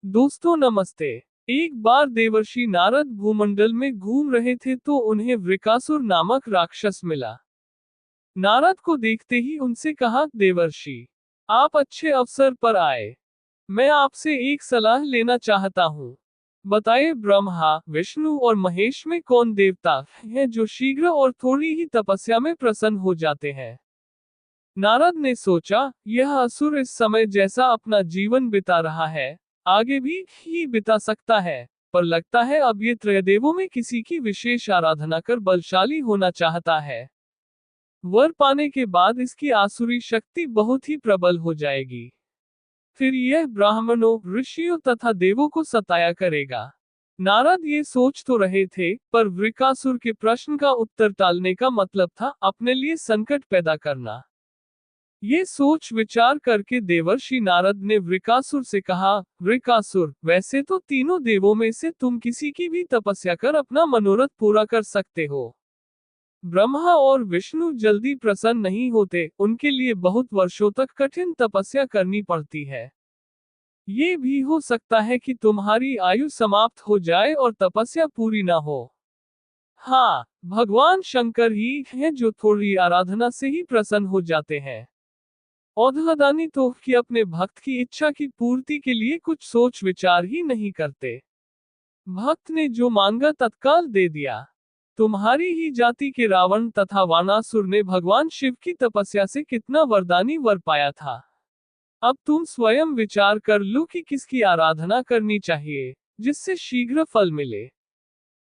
दोस्तों नमस्ते। एक बार देवर्षि नारद भूमंडल में घूम रहे थे तो उन्हें वृकासुर नामक राक्षस मिला। नारद को देखते ही उनसे कहा, देवर्षि, आप अच्छे अवसर पर आए। मैं आपसे एक सलाह लेना चाहता हूँ। बताइए, ब्रह्मा, विष्णु और महेश में कौन देवता है जो शीघ्र और थोड़ी ही तपस्या में प्रसन्न हो जाते हैं। नारद ने सोचा, यह असुर इस समय जैसा अपना जीवन बिता रहा है, आगे भी ही बिता सकता है, पर लगता है अब ये त्रयदेवों में किसी की विशेष आराधना कर बलशाली होना चाहता है। वर पाने के बाद इसकी आसुरी शक्ति बहुत ही प्रबल हो जाएगी। फिर यह ब्राह्मणों, ऋषियों तथा देवों को सताया करेगा। नारद ये सोच तो रहे थे, पर वृकासुर के प्रश्न का उत्तर टालने का मतलब था अपने लिए संकट पैदा करना। ये सोच विचार करके देवर्षि नारद ने वृकासुर से कहा, वृकासुर, वैसे तो तीनों देवों में से तुम किसी की भी तपस्या कर अपना मनोरथ पूरा कर सकते हो। ब्रह्मा और विष्णु जल्दी प्रसन्न नहीं होते, उनके लिए बहुत वर्षों तक कठिन तपस्या करनी पड़ती है। ये भी हो सकता है कि तुम्हारी आयु समाप्त हो जाए और तपस्या पूरी ना हो। हाँ, भगवान शंकर ही हैं जो थोड़ी आराधना से ही प्रसन्न हो जाते हैं। औधदानी तो कि अपने भक्त की इच्छा की पूर्ति के लिए कुछ सोच विचार ही नहीं करते। भक्त ने जो मांगा तत्काल दे दिया। तुम्हारी ही जाति के रावण तथा वानासुर ने भगवान शिव की तपस्या से कितना वरदानी वर पाया था। अब तुम स्वयं विचार कर लो कि किसकी आराधना करनी चाहिए, जिससे शीघ्र फल मिले।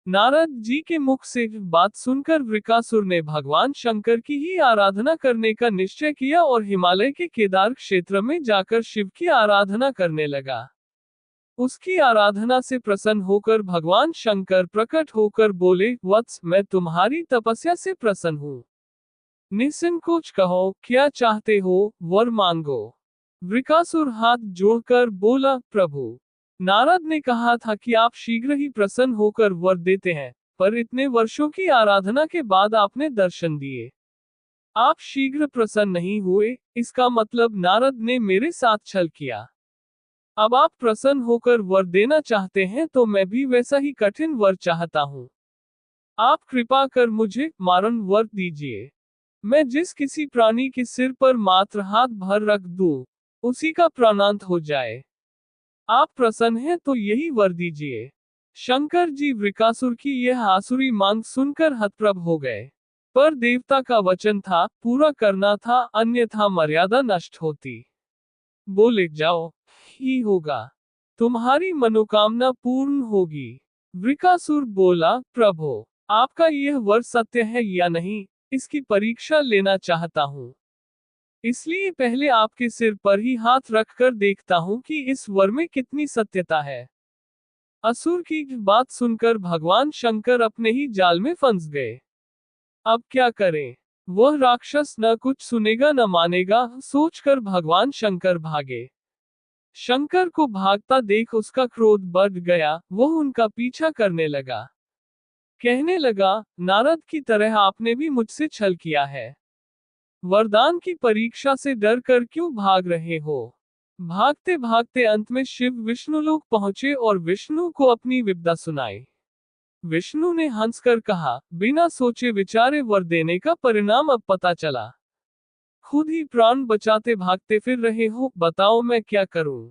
नारद जी के मुख से बात सुनकर वृकासुर ने भगवान शंकर की ही आराधना करने का निश्चय किया और हिमालय के केदार क्षेत्र में जाकर शिव की आराधना करने लगा। उसकी आराधना से प्रसन्न होकर भगवान शंकर प्रकट होकर बोले, वत्स, मैं तुम्हारी तपस्या से प्रसन्न हूँ। निसंकोच कहो, क्या चाहते हो, वर मांगो। वृकासुर हाथ जोड़कर बोला, प्रभु, नारद ने कहा था कि आप शीघ्र ही प्रसन्न होकर वर देते हैं, पर इतने वर्षों की आराधना के बाद आपने दर्शन दिए। आप शीघ्र प्रसन्न नहीं हुए, इसका मतलब नारद ने मेरे साथ छल किया। अब आप प्रसन्न होकर वर देना चाहते हैं तो मैं भी वैसा ही कठिन वर चाहता हूँ। आप कृपा कर मुझे मारण वर दीजिए। मैं जिस किसी प्राणी के सिर पर मात्र हाथ भर रख दूं, उसी का प्राणांत हो जाए। आप प्रसन्न हैं तो यही वर दीजिए। शंकर जी वृकासुर की यह आसुरी मांग सुनकर हतप्रभ हो गए। पर देवता का वचन था, पूरा करना था, अन्यथा मर्यादा नष्ट होती। बोले, जाओ, ही होगा। तुम्हारी मनोकामना पूर्ण होगी। वृकासुर बोला, प्रभु, आपका यह वर सत्य है या नहीं, इसकी परीक्षा लेना चाहता हूँ। इसलिए पहले आपके सिर पर ही हाथ रखकर देखता हूँ कि इस वर में कितनी सत्यता है। असुर की बात सुनकर भगवान शंकर अपने ही जाल में फंस गए। अब क्या करें? वह राक्षस न कुछ सुनेगा न मानेगा, सोचकर भगवान शंकर भागे। शंकर को भागता देख उसका क्रोध बढ़ गया, वह उनका पीछा करने लगा। कहने लगा, नारद की तरह आपने भी मुझसे छल किया है। वरदान की परीक्षा से डर कर क्यों भाग रहे हो? भागते भागते अंत में शिव विष्णुलोक पहुंचे और विष्णु को अपनी विपदा सुनाई। विष्णु ने हंसकर कहा, बिना सोचे विचारे वर देने का परिणाम अब पता चला। खुद ही प्राण बचाते भागते फिर रहे हो, बताओ मैं क्या करूं?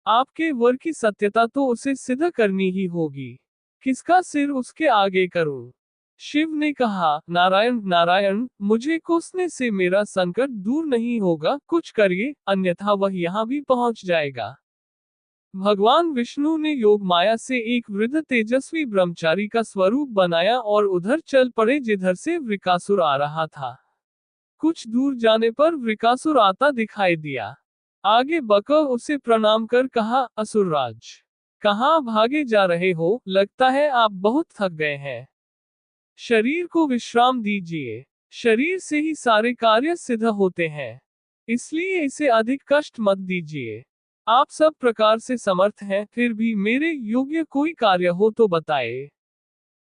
आपके वर की सत्यता तो उसे सिद्ध करनी ही होगी। किसका सिर उसके आगे करूं? शिव ने कहा, नारायण नारायण, मुझे कोसने से मेरा संकट दूर नहीं होगा, कुछ करिए, अन्यथा वह यहाँ भी पहुंच जाएगा। भगवान विष्णु ने योग माया से एक वृद्ध तेजस्वी ब्रह्मचारी का स्वरूप बनाया और उधर चल पड़े जिधर से वृकासुर आ रहा था। कुछ दूर जाने पर वृकासुर आता दिखाई दिया। आगे बकर उसे प्रणाम कर कहा, असुरराज, कहाँ भागे जा रहे हो? लगता है आप बहुत थक गए हैं। शरीर को विश्राम दीजिए। शरीर से ही सारे कार्य सिद्ध होते हैं, इसलिए इसे अधिक कष्ट मत दीजिए। आप सब प्रकार से समर्थ हैं, फिर भी मेरे योग्य कोई कार्य हो तो बताए।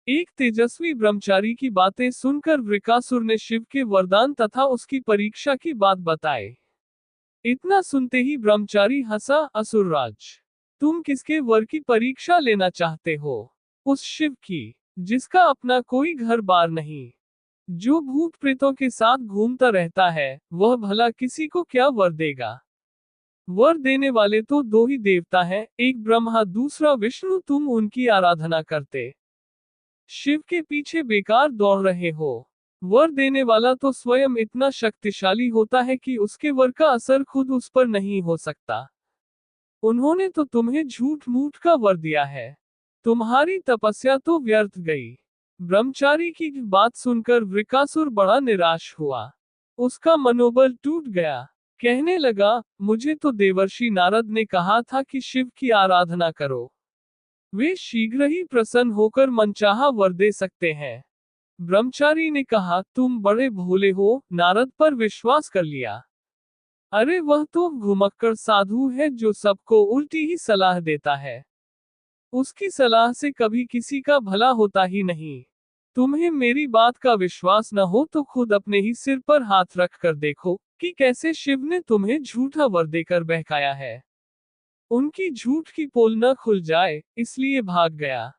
एक तेजस्वी ब्रह्मचारी की बातें सुनकर वृकासुर ने शिव के वरदान तथा उसकी परीक्षा की बात बताई। इतना सुनते ही ब्रह्मचारी हंसा, असुरराज, तुम किसके वर की परीक्षा लेना चाहते हो? उस शिव की, जिसका अपना कोई घर बार नहीं, जो भूत प्रेतों के साथ घूमता रहता है, वह भला किसी को क्या वर देगा? वर देने वाले तो दो ही देवता हैं, एक ब्रह्मा दूसरा विष्णु, तुम उनकी आराधना करते शिव के पीछे बेकार दौड़ रहे हो। वर देने वाला तो स्वयं इतना शक्तिशाली होता है कि उसके वर का असर खुद उस पर नहीं हो सकता। उन्होंने तो तुम्हें झूठ मूठ का वर दिया है। तुम्हारी तपस्या तो व्यर्थ गई। ब्रह्मचारी की बात सुनकर वृकासुर बड़ा निराश हुआ। उसका मनोबल टूट गया। कहने लगा, मुझे तो देवर्षि नारद ने कहा था कि शिव की आराधना करो। वे शीघ्र ही प्रसन्न होकर मनचाहा वर दे सकते हैं। ब्रह्मचारी ने कहा, तुम बड़े भोले हो, नारद पर विश्वास कर लिया। अरे वह तो घुमक्कड़ साधु है जो सबको उल्टी ही सलाह देता है। उसकी सलाह से कभी किसी का भला होता ही नहीं। तुम्हें मेरी बात का विश्वास न हो तो खुद अपने ही सिर पर हाथ रख कर देखो कि कैसे शिव ने तुम्हें झूठा वर देकर बहकाया है। उनकी झूठ की पोल न खुल जाए, इसलिए भाग गया।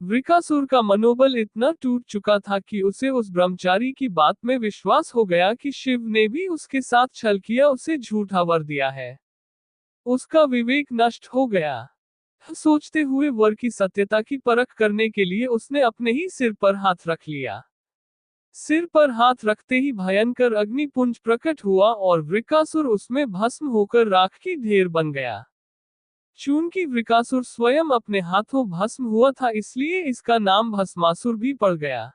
वृकासुर का मनोबल इतना टूट चुका था कि उसे उस ब्रह्मचारी की बात में विश्वास हो गया कि शिव ने भी उसके साथ छल किया, उसे झूठा वर दिया है। उसका विवेक नष्ट हो गया। सोचते हुए वर की सत्यता की परख करने के लिए उसने अपने ही सिर पर हाथ रख लिया। सिर पर हाथ रखते ही भयंकर अग्निपुंज प्रकट हुआ और वृकासुर उसमें भस्म होकर राख की ढेर बन गया। चूंकि वृकासुर स्वयं अपने हाथों भस्म हुआ था, इसलिए इसका नाम भस्मासुर भी पड़ गया।